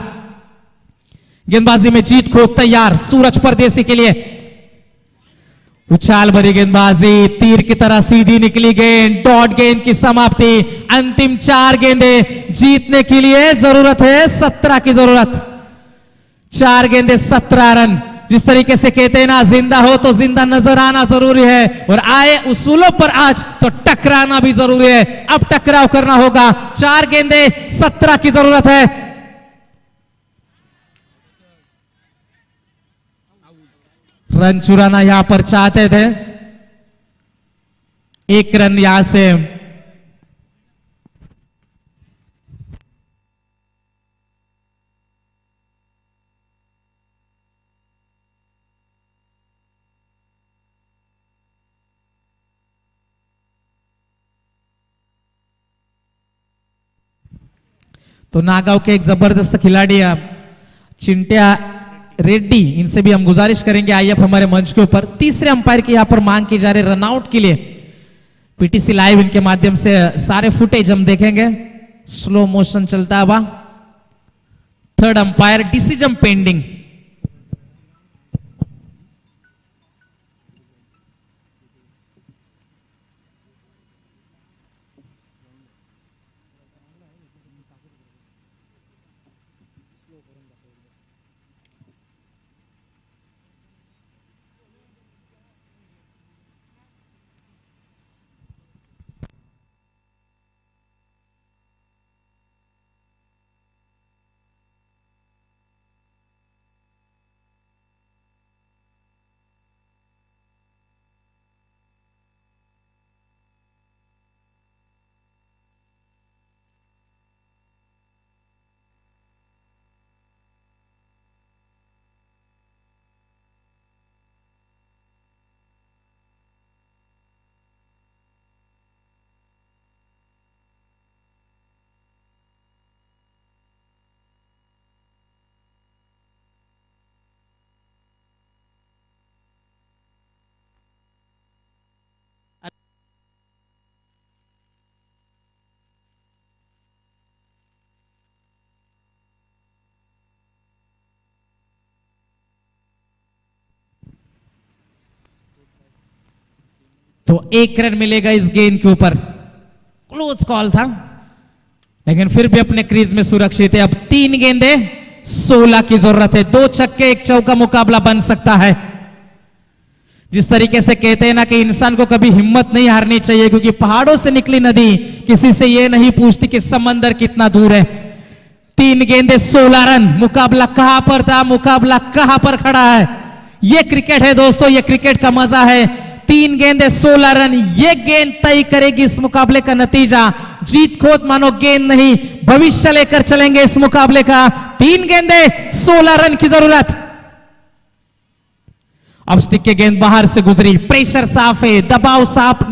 गेंदबाजी में जीत को तैयार सूरज परदेसी के लिए। उछाल भरी गेंदबाजी, तीर की तरह सीधी निकली गेंद, डॉट गेंद की समाप्ति। अंतिम 4 गेंदे, जीतने के लिए जरूरत है 17 की जरूरत। 4 गेंदे 17 रन। जिस तरीके से कहते हैं ना, जिंदा हो तो जिंदा नजर आना जरूरी है, और आए उसूलों पर आज तो टकराना भी जरूरी है। अब टकराव करना होगा। 4 गेंदे 17 की जरूरत है। रन चुराना यहां पर चाहते थे, 1 रन यहां से तो नागांव के एक जबरदस्त खिलाड़ी चिंटिया रेड्डी, इनसे भी हम गुजारिश करेंगे आइए हमारे मंच के ऊपर। तीसरे अंपायर की यहां पर मांग की जा रही रनआउट के लिए। पीटीसी लाइव इनके माध्यम से सारे फुटेज हम देखेंगे, स्लो मोशन चलता हुआ। 3rd umpire, decision pending. तो 1 रन मिलेगा इस गेंद के ऊपर। क्लोज कॉल था, लेकिन फिर भी अपने क्रीज में सुरक्षित है। अब 3 गेंदे 16 की जरूरत है। 2 छक्के 1 चौका मुकाबला बन सकता है। जिस तरीके से कहते हैं ना कि इंसान को कभी हिम्मत नहीं हारनी चाहिए, क्योंकि पहाड़ों से निकली नदी किसी से यह नहीं पूछती कि समंदर कितना दूर है। 3 गेंदे 16 रन। मुकाबला कहां पर था, मुकाबला कहां पर खड़ा है। यह क्रिकेट है दोस्तों, यह क्रिकेट का मजा है। 3 गेंदे 16 रन, ये गेंद तय करेगी इस मुकाबले का नतीजा। जीत खोत मानो गेंद नहीं, भविष्य लेकर चलेंगे इस मुकाबले का। 3 गेंदे 16 रन की जरूरत। अब स्टिक के गेंद बाहर से गुजरी, प्रेशर साफ है, दबाव साफ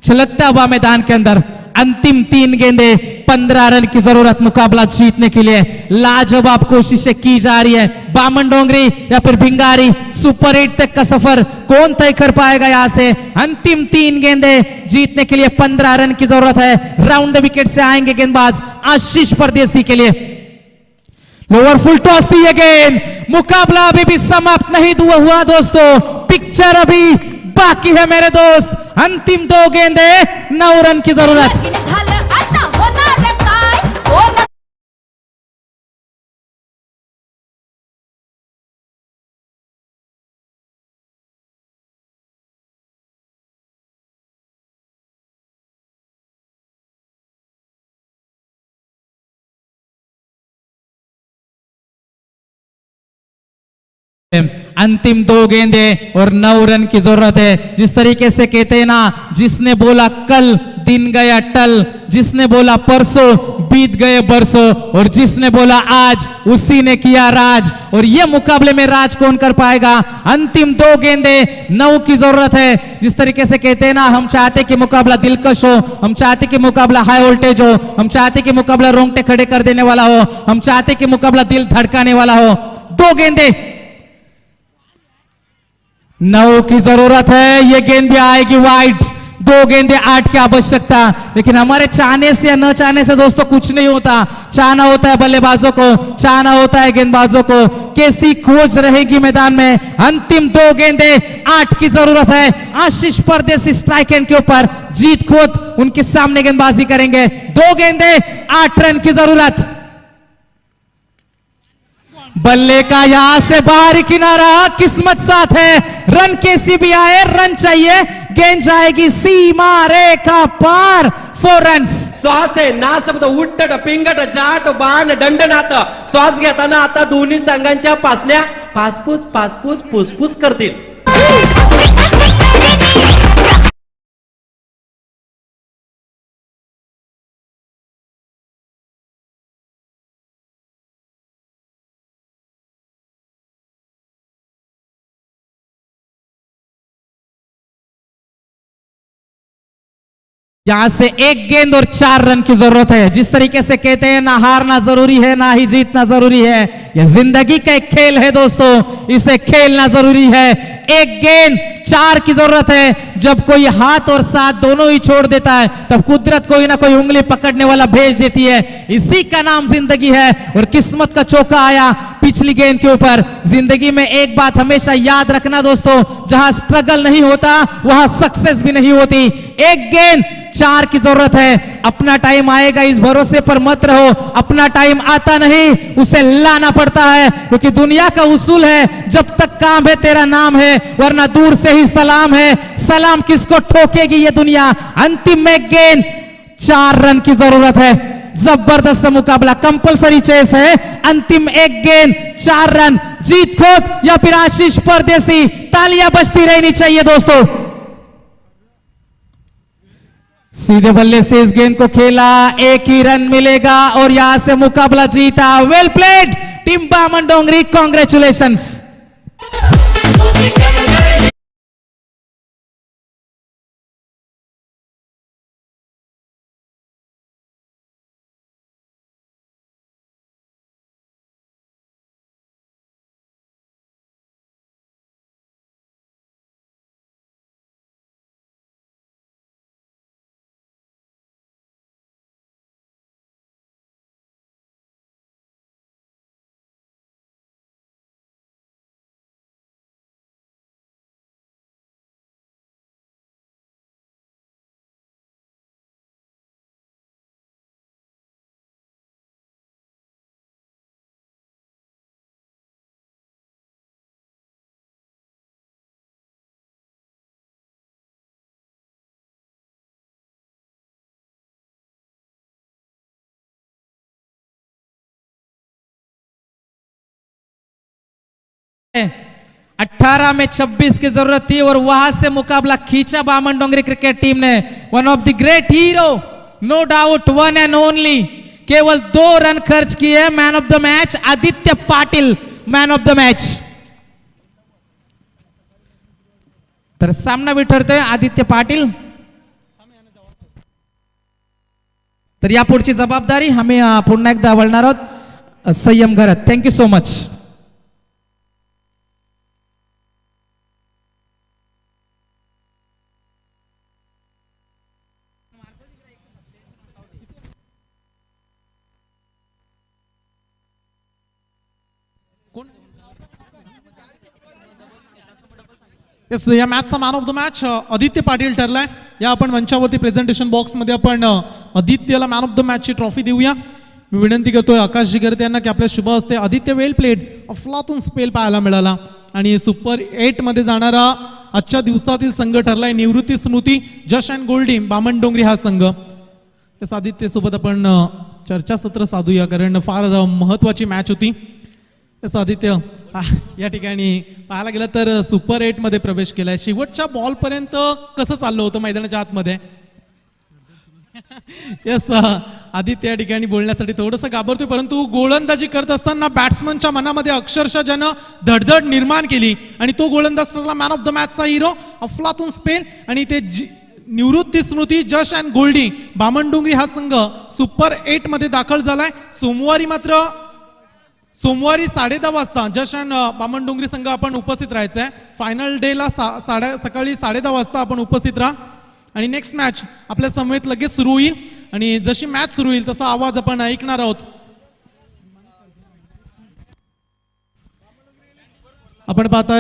छलकता हुआ मैदान के अंदर। अंतिम 3 गेंदे 15 रन की जरूरत मुकाबला जीतने के लिए। लाजवाब कोशिशें की जा रही है। बामन डोंगरी या फिर भिंगारी, सुपर 8 तक का सफर कौन तय कर पाएगा यहां से। अंतिम 3 गेंदे जीतने के लिए 15 रन की जरूरत है। राउंड द विकेट से आएंगे गेंदबाज आशीष परदेसी के लिए। लोअर फुल टॉस थी ये गेंद। मुकाबला अभी भी समाप्त नहीं हुआ दोस्तों, पिक्चर अभी बाकी है मेरे दोस्त। अंतिम 2 गेंदे 9 रन की जरूरत। अंतिम 2 गेंदे और 9 रन की जरूरत है। जिस तरीके से कहते हैं ना, जिसने बोला कल दिन गया टल, जिसने बोला परसों बीत गए बरसों, और जिसने बोला आज उसी ने किया राज। और ये मुकाबले में राज कौन कर पाएगा। अंतिम 2 गेंदे 9 की जरूरत है। जिस तरीके से कहते हैं ना, हम चाहते कि मुकाबला दिलकश हो, हम चाहते कि मुकाबला हाई वोल्टेज हो, हम चाहते कि मुकाबला रोंगटे खड़े कर देने वाला हो, हम चाहते कि मुकाबला दिल धड़काने वाला हो। 2 गेंदे 9 की जरूरत है। ये गेंद भी आएगी वाइड। 2 गेंदे 8 की आवश्यकता। लेकिन हमारे चाहने से या न चाहने से दोस्तों कुछ नहीं होता। चाहना होता है बल्लेबाजों को, चाहना होता है गेंदबाजों को। कैसी खोज रहेगी मैदान में। अंतिम 2 गेंदे 8 की जरूरत है। आशीष परदेसी स्ट्राइक एंड के ऊपर जीत खोत उनके सामने गेंदबाजी करेंगे। 2 गेंदे 8 रन की जरूरत। बल्ले का यहां से बाहरी किनारा, किस्मत साथ है। रन कैसी भी आए, रन चाहिए। गेंद जाएगी सीमा रेखा पार। 4 रन्स। श्वास आहे ना शब्द उट्टट पिंगट जाट बाण दंडनाथ. श्वास घेताना आता दोन्ही संघांच्या पासण्या फासफूस फासफूस फुसफुस करतील. यहां से 1 गेंद और 4 रन की जरूरत है। जिस तरीके से कहते हैं ना हारना जरूरी है ना ही जीतना जरूरी है। यह जिंदगी का एक खेल है दोस्तों, इसे खेलना जरूरी है। 1 गेंद 4 की जरूरत है। जब कोई हाथ और साथ दोनों ही छोड़ देता है, तब कुदरत कोई ना कोई उंगली पकड़ने वाला भेज देती है। इसी का नाम जिंदगी है। और किस्मत का चौका आया पिछली गेंद के ऊपर। जिंदगी में एक बात हमेशा याद रखना दोस्तों, जहां स्ट्रगल नहीं होता वहां सक्सेस भी नहीं होती। 1 गेंद 4 की जरूरत है। अपना टाइम आएगा इस भरोसे पर मत रहो। अपना टाइम आता नहीं, उसे लाना पड़ता है। क्योंकि दुनिया का उसूल है, जब तक काम है तेरा नाम है, वरना दूर से ही सलाम है। सलाम किसको ठोकेगी ये दुनिया। अंतिम में गेंद 4 रन की जरूरत है। जबरदस्त मुकाबला, कंपलसरी चेस है। अंतिम 1 गेंद 4 रन। जीत खोत या फिर आशीष परदेसी, तालियां बजती रहनी चाहिए दोस्तों। सीधे बल्ले से इस गेंद को खेला, 1 ही रन मिलेगा और यहां से मुकाबला जीता। वेल प्लेड टीम बामन डोंगरी, कांग्रेचुलेशंस। 18 में 26 की जरूरत थी और वहां से मुकाबला खींचा बामन डोंगरी क्रिकेट टीम ने। One of the great hero, no doubt, one and only, केवल 2 रन खर्च किए। Man of the match Aditya Patil, man of the match. तर सामना विठरतोय आदित्य पाटिल। तर यापुढची जबाबदारी आम्ही पुन्हा एकदा वळणार आहोत Sanyam Gharat. Thank you so much. Yes, या मॅचचा man of the match Aditya Patil ठरलाय। या आपण मंचावरती प्रेझेंटेशन बॉक्समध्ये आपण आदित्यला मॅन ऑफ द मॅचची ट्रॉफी देऊया। मी विनंती करतोय आकाश जिगरते यांना की आपल्या शुभ हस्ते आदित्य वेल प्लेड अफलातून स्पेल पाहायला मिळाला आणि सुपर 8 मध्ये जाणारा आजच्या दिवसातील संघ ठरलाय निवृत्ती स्मृती जश अँड गोल्डी बामण डोंगरी हा संघ। येस, आदित्य सोबत आपण चर्चासत्र साधूया कारण फार महत्वाची मॅच होती। येस आदित्य, या ठिकाणी पाहायला गेलं तर सुपर 8 मध्ये प्रवेश केलाय। शेवटच्या बॉल पर्यंत कसं चाललं होतं मैदानाच्या आतमध्ये? येस आदित्य या ठिकाणी बोलण्यासाठी थोडंसं घाबरतोय, परंतु गोलंदाजी करत असताना बॅट्समनच्या मनामध्ये अक्षरशः ज्यानं धडधड निर्माण केली आणि तो गोलंदाज ठरला मॅन ऑफ द मॅचचा हिरो अफलातून स्पेल। आणि ते निवृत्ती स्मृती जश अँड गोल्डी बामणडोंगरी हा संघ सुपर 8 मध्ये दाखल झालाय। सोमवारी 10:30 वाजता जश अँड बामणडोंगरी संघ आपण उपस्थित राहायचं आहे। फायनल डेला सकाळी 10:30 वाजता आपण उपस्थित राहा आणि नेक्स्ट मॅच आपल्या समवेत लगेच सुरू होईल आणि जशी मॅच सुरू होईल तसा आवाज आपण ऐकणार आहोत। आपण पाहता